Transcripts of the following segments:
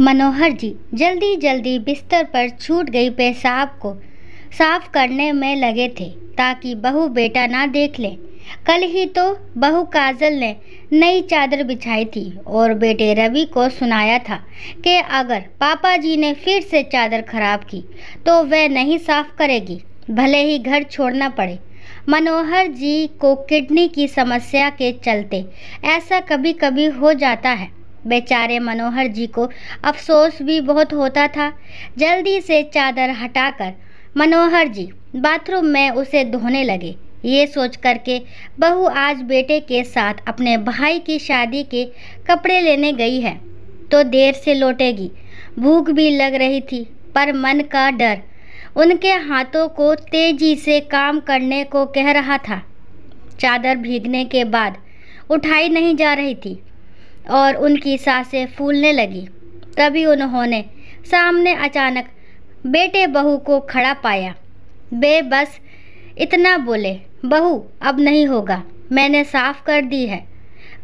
मनोहर जी जल्दी जल्दी बिस्तर पर छूट गई पेशाब को साफ करने में लगे थे ताकि बहू बेटा ना देख ले। कल ही तो बहू काजल ने नई चादर बिछाई थी और बेटे रवि को सुनाया था कि अगर पापा जी ने फिर से चादर खराब की तो वह नहीं साफ करेगी, भले ही घर छोड़ना पड़े। मनोहर जी को किडनी की समस्या के चलते ऐसा कभी कभी हो जाता है। बेचारे मनोहर जी को अफसोस भी बहुत होता था। जल्दी से चादर हटाकर मनोहर जी बाथरूम में उसे धोने लगे। ये सोच कर के बहू आज बेटे के साथ अपने भाई की शादी के कपड़े लेने गई है तो देर से लौटेगी। भूख भी लग रही थी पर मन का डर उनके हाथों को तेजी से काम करने को कह रहा था। चादर भीगने के बाद उठाई नहीं जा रही थी और उनकी सांसें फूलने लगी। तभी उन्होंने सामने अचानक बेटे बहू को खड़ा पाया। वे बस इतना बोले, बहू अब नहीं होगा, मैंने साफ कर दी है।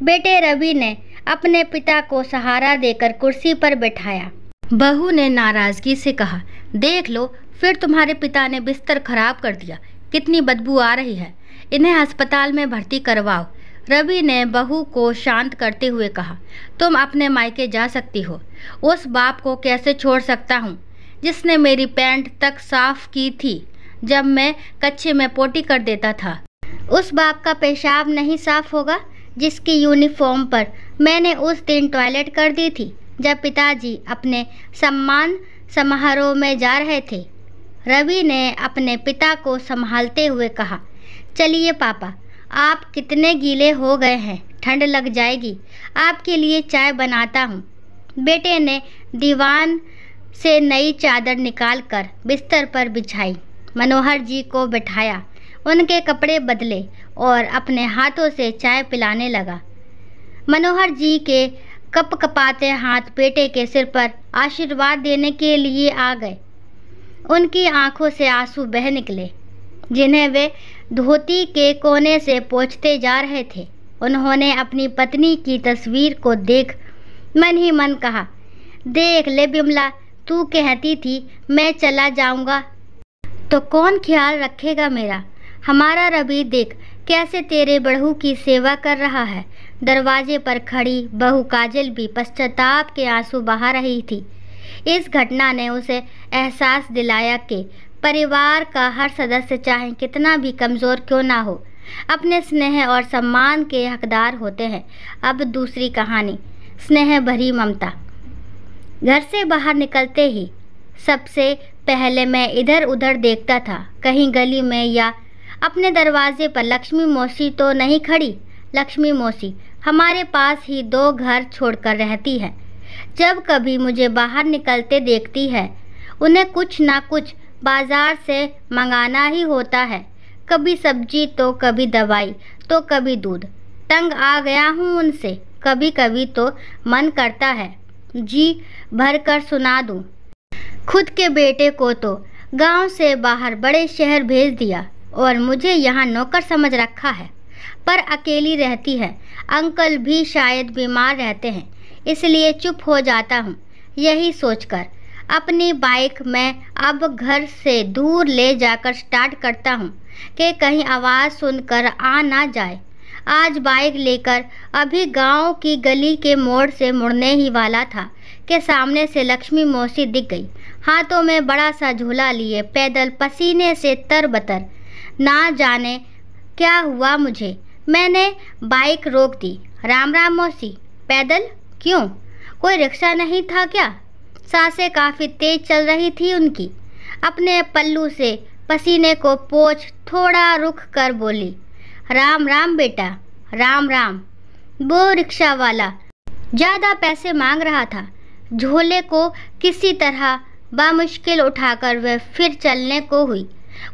बेटे रवि ने अपने पिता को सहारा देकर कुर्सी पर बैठाया। बहू ने नाराजगी से कहा, देख लो फिर तुम्हारे पिता ने बिस्तर खराब कर दिया, कितनी बदबू आ रही है, इन्हें अस्पताल में भर्ती करवाओ। रवि ने बहू को शांत करते हुए कहा, तुम अपने मायके जा सकती हो। उस बाप को कैसे छोड़ सकता हूँ जिसने मेरी पैंट तक साफ की थी जब मैं कच्चे में पोटी कर देता था। उस बाप का पेशाब नहीं साफ होगा जिसकी यूनिफॉर्म पर मैंने उस दिन टॉयलेट कर दी थी जब पिताजी अपने सम्मान समारोह में जा रहे थे। रवि ने अपने पिता को संभालते हुए कहा, चलिए पापा, आप कितने गीले हो गए हैं, ठंड लग जाएगी, आपके लिए चाय बनाता हूँ। बेटे ने दीवान से नई चादर निकालकर बिस्तर पर बिछाई, मनोहर जी को बिठाया, उनके कपड़े बदले और अपने हाथों से चाय पिलाने लगा। मनोहर जी के कपकपाते हाथ बेटे के सिर पर आशीर्वाद देने के लिए आ गए। उनकी आंखों से आंसू बह निकले जिन्हें वे धोती के कोने से पोंछते जा रहे थे। उन्होंने अपनी पत्नी की तस्वीर को देख मन ही मन कहा, देख ले बिमला, तू कहती थी मैं चला जाऊंगा तो कौन ख्याल रखेगा मेरा। हमारा रवि देख कैसे तेरे बहू की सेवा कर रहा है। दरवाजे पर खड़ी बहू काजल भी पश्चाताप के आंसू बहा रही थी। इस घटना ने उसे एहसास दिलाया कि परिवार का हर सदस्य चाहे कितना भी कमज़ोर क्यों ना हो, अपने स्नेह और सम्मान के हकदार होते हैं। अब दूसरी कहानी, स्नेह भरी ममता। घर से बाहर निकलते ही सबसे पहले मैं इधर उधर देखता था, कहीं गली में या अपने दरवाजे पर लक्ष्मी मौसी तो नहीं खड़ी। लक्ष्मी मौसी हमारे पास ही 2 घर छोड़कर रहती है। जब कभी मुझे बाहर निकलते देखती है, उन्हें कुछ ना कुछ बाजार से मंगाना ही होता है, कभी सब्जी तो कभी दवाई तो कभी दूध। तंग आ गया हूँ उनसे, कभी कभी तो मन करता है जी भर कर सुना दूँ। खुद के बेटे को तो गांव से बाहर बड़े शहर भेज दिया और मुझे यहाँ नौकर समझ रखा है, पर अकेली रहती है। अंकल भी शायद बीमार रहते हैं, इसलिए चुप हो जाता हूँ। यही सोचकर अपनी बाइक मैं अब घर से दूर ले जाकर स्टार्ट करता हूँ कि कहीं आवाज़ सुनकर आ ना जाए। आज बाइक लेकर अभी गांव की गली के मोड़ से मुड़ने ही वाला था कि सामने से लक्ष्मी मौसी दिख गई, हाथों में बड़ा सा झोला लिए, पैदल पसीने से तरबतर। ना जाने क्या हुआ मुझे, मैंने बाइक रोक दी। राम राम मौसी। पैदल क्यों, कोई रिक्शा नहीं था क्या? सांसें काफ़ी तेज चल रही थी उनकी। अपने पल्लू से पसीने को पोंछ थोड़ा रुक कर बोली, राम राम बेटा, राम राम। वो रिक्शा वाला ज़्यादा पैसे मांग रहा था। झोले को किसी तरह बामुश्किल उठाकर वह फिर चलने को हुई।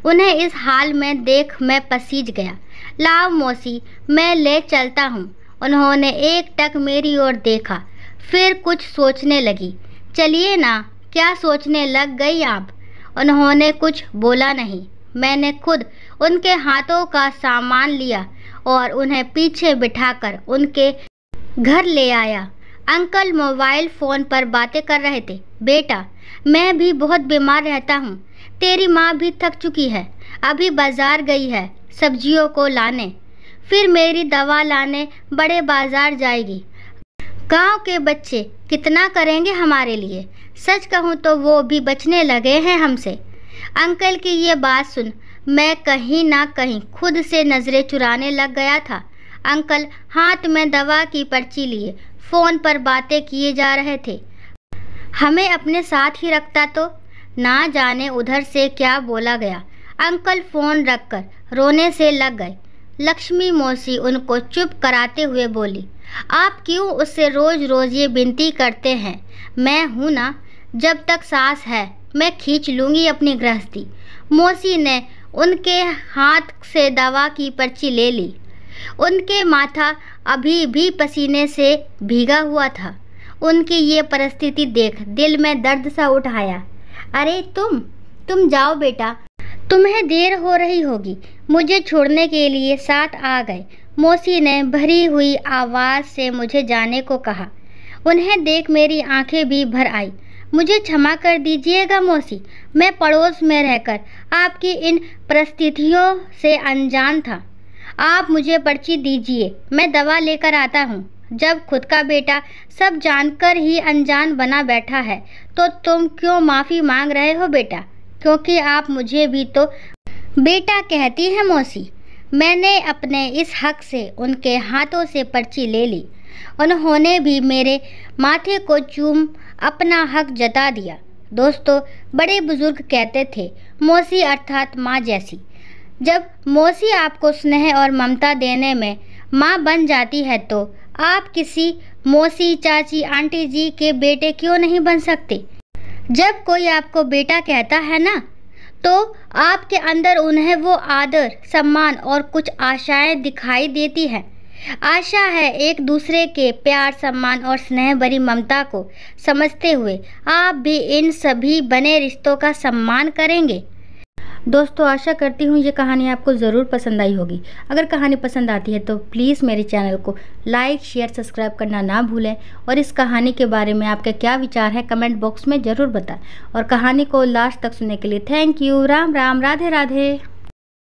उन्हें इस हाल में देख मैं पसीज गया। लाओ मौसी, मैं ले चलता हूँ। उन्होंने एकटक मेरी ओर देखा, फिर कुछ सोचने लगी। चलिए ना, क्या सोचने लग गई आप? उन्होंने कुछ बोला नहीं। मैंने खुद उनके हाथों का सामान लिया और उन्हें पीछे बिठाकर उनके घर ले आया। अंकल मोबाइल फ़ोन पर बातें कर रहे थे। बेटा, मैं भी बहुत बीमार रहता हूँ। तेरी माँ भी थक चुकी है, अभी बाजार गई है सब्जियों को लाने, फिर मेरी दवा लाने बड़े बाजार जाएगी। गांव के बच्चे कितना करेंगे हमारे लिए। सच कहूँ तो वो भी बचने लगे हैं हमसे। अंकल की ये बात सुन मैं कहीं ना कहीं खुद से नज़रें चुराने लग गया था। अंकल हाथ में दवा की पर्ची लिए फ़ोन पर बातें किए जा रहे थे। हमें अपने साथ ही रखता तो ना जाने उधर से क्या बोला गया। अंकल फ़ोन रखकर रोने से लग गए। लक्ष्मी मौसी उनको चुप कराते हुए बोली, आप क्यों उससे रोज़ रोज़ ये विनती करते हैं? मैं हूँ ना, जब तक सांस है मैं खींच लूँगी अपनी गृहस्थी। मौसी ने उनके हाथ से दवा की पर्ची ले ली। उनके माथा अभी भी पसीने से भीगा हुआ था। उनकी ये परिस्थिति देख दिल में दर्द सा उठ आया। अरे तुम जाओ बेटा, तुम्हें देर हो रही होगी। मुझे छोड़ने के लिए साथ आ गए। मौसी ने भरी हुई आवाज़ से मुझे जाने को कहा। उन्हें देख मेरी आंखें भी भर आई। मुझे क्षमा कर दीजिएगा मौसी, मैं पड़ोस में रहकर आपकी इन परिस्थितियों से अनजान था। आप मुझे पर्ची दीजिए, मैं दवा लेकर आता हूँ। जब खुद का बेटा सब जानकर ही अनजान बना बैठा है तो तुम क्यों माफ़ी मांग रहे हो बेटा? क्योंकि आप मुझे भी तो बेटा कहती हैं मौसी। मैंने अपने इस हक से उनके हाथों से पर्ची ले ली। उन्होंने भी मेरे माथे को चूम अपना हक जता दिया। दोस्तों, बड़े बुजुर्ग कहते थे मौसी अर्थात माँ जैसी। जब मौसी आपको स्नेह और ममता देने में माँ बन जाती है तो आप किसी मौसी, चाची, आंटी जी के बेटे क्यों नहीं बन सकते? जब कोई आपको बेटा कहता है ना, तो आपके अंदर उन्हें वो आदर, सम्मान और कुछ आशाएं दिखाई देती हैं। आशा है एक दूसरे के प्यार, सम्मान और स्नेह भरी ममता को समझते हुए आप भी इन सभी बने रिश्तों का सम्मान करेंगे। दोस्तों, आशा करती हूँ ये कहानी आपको ज़रूर पसंद आई होगी। अगर कहानी पसंद आती है तो प्लीज़ मेरे चैनल को लाइक, शेयर, सब्सक्राइब करना ना भूलें और इस कहानी के बारे में आपके क्या विचार है कमेंट बॉक्स में ज़रूर बताएं। और कहानी को लास्ट तक सुनने के लिए थैंक यू। राम राम, राधे राधे।